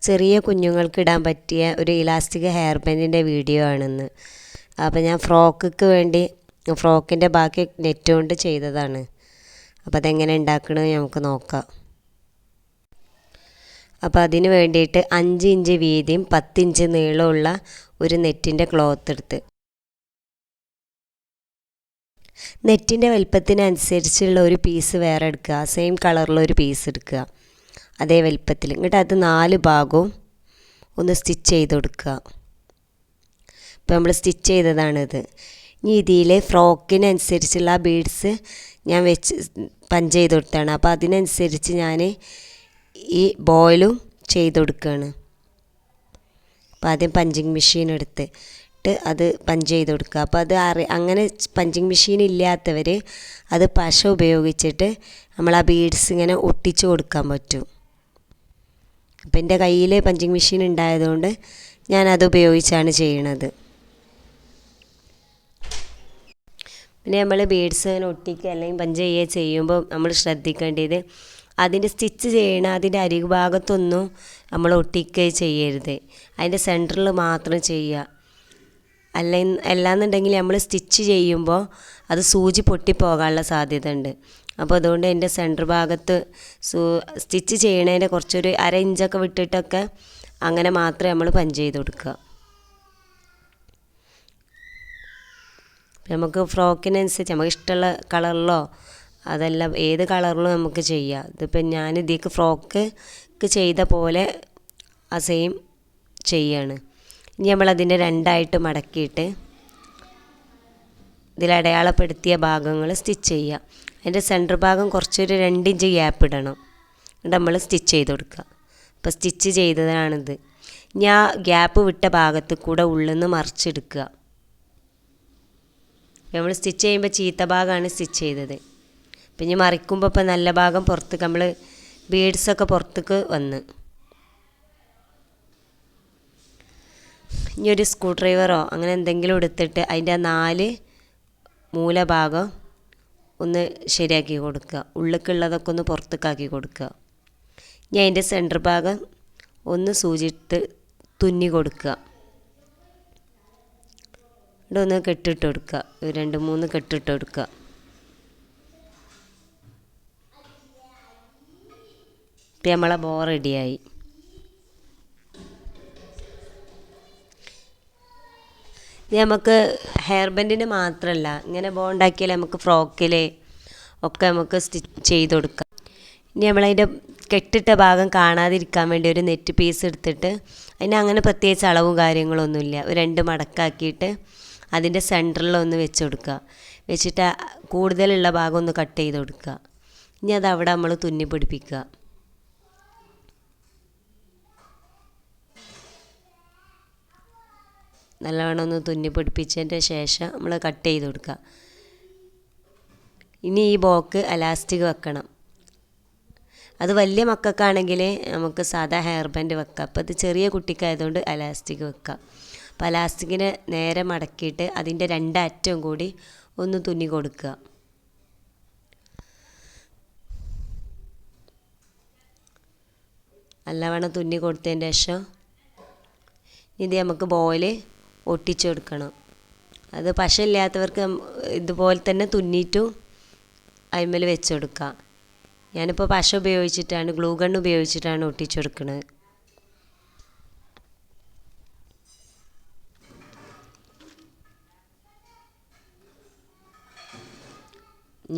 ചെറിയ കുഞ്ഞുങ്ങൾക്ക് ഇടാൻ പറ്റിയ ഒരു ഇലാസ്റ്റിക് ഹെയർ ബാൻഡിൻ്റെ വീഡിയോ ആണെന്ന്. അപ്പോൾ ഞാൻ ഫ്രോക്കിൻ്റെ ബാക്കി നെറ്റ് കൊണ്ട് ചെയ്തതാണ്. അപ്പോൾ അതെങ്ങനെ ഉണ്ടാക്കണമെന്ന് നമുക്ക് നോക്കാം. അപ്പോൾ അതിന് വേണ്ടിയിട്ട് 5 ഇഞ്ച് വീതിയും 10 ഇഞ്ച് നീളമുള്ള ഒരു നെറ്റിൻ്റെ ക്ലോത്ത് എടുത്ത്, നെറ്റിൻ്റെ വലിപ്പത്തിനനുസരിച്ചുള്ള ഒരു പീസ് വേറെ എടുക്കുക. സെയിം കളറുള്ള ഒരു പീസ് എടുക്കുക, അതേ വലിപ്പത്തിൽ. എന്നിട്ട് അത് 4 ഭാഗവും ഒന്ന് സ്റ്റിച്ച് ചെയ്ത് കൊടുക്കുക. ഇപ്പോൾ നമ്മൾ സ്റ്റിച്ച് ചെയ്തതാണിത്. ഇനി ഇതിൽ ഫ്രോക്കിനനുസരിച്ചുള്ള ആ ബീഡ്സ് ഞാൻ പഞ്ച് ചെയ്ത് കൊടുത്താണ്. അപ്പോൾ അതിനനുസരിച്ച് ഞാൻ ഈ ബോയിലും ചെയ്ത് കൊടുക്കുകയാണ്. അപ്പോൾ ആദ്യം പഞ്ചിങ് മെഷീൻ എടുത്തിട്ട് അത് പഞ്ച് ചെയ്ത് കൊടുക്കുക. അപ്പോൾ അത് അങ്ങനെ പഞ്ചിങ് മെഷീൻ ഇല്ലാത്തവർ അത് പശ ഉപയോഗിച്ചിട്ട് നമ്മൾ ആ ബീഡ്സ് ഇങ്ങനെ ഒട്ടിച്ച് കൊടുക്കാൻ പറ്റും. അപ്പോൾ എൻ്റെ കയ്യിൽ പഞ്ചിങ് മെഷീൻ ഉണ്ടായതുകൊണ്ട് ഞാനത് ഉപയോഗിച്ചാണ് ചെയ്യണത്. പിന്നെ നമ്മൾ ബീഡ്സ് ഇങ്ങനെ ഒട്ടിക്കുക അല്ലെങ്കിൽ പഞ്ച് ചെയ്യുക ചെയ്യുമ്പോൾ നമ്മൾ ശ്രദ്ധിക്കേണ്ടത് അതിൻ്റെ സ്റ്റിച്ച് ചെയ്യണ അതിൻ്റെ അരികുഭാഗത്തൊന്നും നമ്മൾ ഒട്ടിക്കുക ചെയ്യരുത്. അതിൻ്റെ സെൻറ്ററിൽ മാത്രം ചെയ്യുക. അല്ലാന്നുണ്ടെങ്കിൽ നമ്മൾ സ്റ്റിച്ച് ചെയ്യുമ്പോൾ അത് സൂചി പൊട്ടിപ്പോകാനുള്ള സാധ്യത ഉണ്ട്. അപ്പോൾ അതുകൊണ്ട് എൻ്റെ സെൻറ്റർ ഭാഗത്ത് സ്റ്റിച്ച് ചെയ്യണതിൻ്റെ കുറച്ചൊരു 1/2 ഇഞ്ചൊക്കെ വിട്ടിട്ടൊക്കെ അങ്ങനെ മാത്രമേ നമ്മൾ പഞ്ച് ചെയ്ത് കൊടുക്കുക. നമുക്ക് ഫ്രോക്കിനനുസരിച്ച് നമുക്ക് ഇഷ്ടമുള്ള കളറിലോ അതെല്ലാം ഏത് കളറിലും നമുക്ക് ചെയ്യാം. ഇതിപ്പോൾ ഞാൻ ഇതിലേക്ക് ഫ്രോക്ക് ചെയ്ത പോലെ ആ സെയിം ചെയ്യാണ്. ഇനി നമ്മളതിൻ്റെ 2ആയിട്ട് മടക്കിയിട്ട് ഇതിൽ അടയാളപ്പെടുത്തിയ ഭാഗങ്ങൾ സ്റ്റിച്ച് ചെയ്യുക. അതിൻ്റെ സെൻറ്റർ ഭാഗം കുറച്ചൊരു 2 ഇഞ്ച് ഗ്യാപ്പ് ഇടണം. എന്നിട്ട് നമ്മൾ സ്റ്റിച്ച് ചെയ്ത് കൊടുക്കുക. അപ്പോൾ സ്റ്റിച്ച് ചെയ്തതാണിത്. ഇനി ആ ഗ്യാപ്പ് വിട്ട ഭാഗത്ത് കൂടെ ഉള്ളിൽ നിന്ന് മറിച്ചെടുക്കുക. നമ്മൾ സ്റ്റിച്ച് ചെയ്യുമ്പോൾ ചീത്ത ഭാഗമാണ് സ്റ്റിച്ച് ചെയ്തത്. അപ്പം ഇനി മറിക്കുമ്പോൾ ഇപ്പോൾ നല്ല ഭാഗം പുറത്തേക്ക് നമ്മൾ ബീഡ്സൊക്കെ പുറത്തേക്ക് വന്ന്. ഇനി ഒരു സ്ക്രൂ ഡ്രൈവറോ അങ്ങനെ എന്തെങ്കിലും എടുത്തിട്ട് അതിൻ്റെ 4 മൂലഭാഗം ഒന്ന് ശരിയാക്കി കൊടുക്കുക. ഉള്ളിലേക്കുള്ളതൊക്കെ ഒന്ന് പുറത്തേക്കാക്കി കൊടുക്കുക. ഇനി അതിൻ്റെ സെൻറ്റർ ഭാഗം ഒന്ന് സൂചിട്ട് തുന്നി കൊടുക്കുക. ഇവിടെ ഒന്ന് കെട്ടിട്ട് കൊടുക്കുക. 2-3 കെട്ടിട്ട് കൊടുക്കുക. ഇപ്പം നമ്മളെ ബോ റെഡിയായി. ഇത് നമുക്ക് ഹെയർ ബാൻഡിന് മാത്രമല്ല, ഇങ്ങനെ ബോ ഉണ്ടാക്കിയാൽ നമുക്ക് ഫ്രോക്കിൽ ഒക്കെ നമുക്ക് സ്റ്റിച്ച് ചെയ്ത് കൊടുക്കാം. ഇനി നമ്മളതിൻ്റെ കെട്ടിട്ട ഭാഗം കാണാതിരിക്കാൻ വേണ്ടി ഒരു നെറ്റ് പീസ് എടുത്തിട്ട് അതിന് അങ്ങനെ പ്രത്യേകിച്ച് അളവും കാര്യങ്ങളൊന്നുമില്ല. ഒരു 2 മടക്കാക്കിയിട്ട് അതിൻ്റെ സെൻറ്ററിലൊന്ന് വെച്ച് കൊടുക്കുക. വെച്ചിട്ട് കൂടുതലുള്ള ഭാഗം ഒന്ന് കട്ട് ചെയ്ത് കൊടുക്കുക. ഇനി അത് അവിടെ നമ്മൾ തുന്നി പിടിപ്പിക്കുക. നല്ലവണ്ണം ഒന്ന് തുന്നി പിടിപ്പിച്ചതിൻ്റെ ശേഷം നമ്മൾ കട്ട് ചെയ്ത് കൊടുക്കുക. ഇനി ഈ ബോക്ക് അലാസ്റ്റിക് വെക്കണം. അത് വലിയ മക്കൾക്കാണെങ്കിൽ നമുക്ക് സാധാ ഹെയർ ബാൻഡ് വെക്കാം. അപ്പോൾ ഇത് ചെറിയ കുട്ടിക്കായതുകൊണ്ട് അലാസ്റ്റിക് വെക്കാം. അപ്പോൾ അലാസ്റ്റിക്കിനെ നേരെ മടക്കിയിട്ട് അതിൻ്റെ 2 അറ്റവും കൂടി ഒന്ന് തുന്നി കൊടുക്കുക. നല്ലവണ്ണം തുന്നി കൊടുത്തതിൻ്റെ ശേഷം ഇത് നമുക്ക് ബോയിൽ ഒട്ടിച്ചു കൊടുക്കണം. അത് പശ ഇല്ലാത്തവർക്ക് ഇതുപോലെ തന്നെ തുന്നിയിട്ടും അതിന്മേൽ വെച്ച് കൊടുക്കാം. ഞാനിപ്പോൾ പശ ഉപയോഗിച്ചിട്ടാണ്, ഗ്ലൂ ഗൺ ഉപയോഗിച്ചിട്ടാണ് ഒട്ടിച്ചു കൊടുക്കുന്നത്.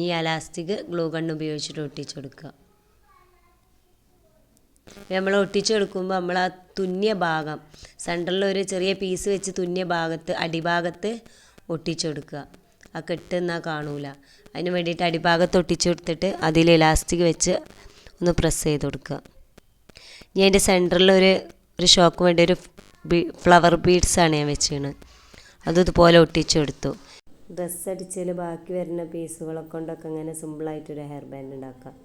ഈ അലാസ്റ്റിക് ഗ്ലൂ ഗൺ ഉപയോഗിച്ചിട്ട് ഒട്ടിച്ചു കൊടുക്കുക. നമ്മൾ ഒട്ടിച്ചു കൊടുക്കുമ്പോൾ നമ്മൾ ആ തുന്നിയ ഭാഗം സെൻറ്ററിൽ ഒരു ചെറിയ പീസ് വെച്ച് തുന്നിയ ഭാഗത്ത് അടിഭാഗത്ത് ഒട്ടിച്ചു കൊടുക്കുക. ആ കെട്ടെന്നാൽ കാണൂല. അതിന് വേണ്ടിയിട്ട് അടിഭാഗത്ത് ഒട്ടിച്ചു കൊടുത്തിട്ട് അതിൽ ഇലാസ്റ്റിക് വെച്ച് ഒന്ന് പ്രസ് ചെയ്ത് കൊടുക്കുക. ഇനി അതിൻ്റെ സെൻറ്ററിൽ ഒരു ഷോക്ക് വേണ്ടി ഒരു ഫ്ലവർ ബീഡ്സാണ് ഞാൻ വെച്ചിരുന്നത്. അതും ഇതുപോലെ ഒട്ടിച്ചു കൊടുത്തു. ഡ്രസ്സ് അടിച്ചതിൽ ബാക്കി വരുന്ന പീസുകളെ കൊണ്ടൊക്കെ ഇങ്ങനെ സിമ്പിളായിട്ടൊരു ഹെയർ ബാൻഡ് ഉണ്ടാക്കാം.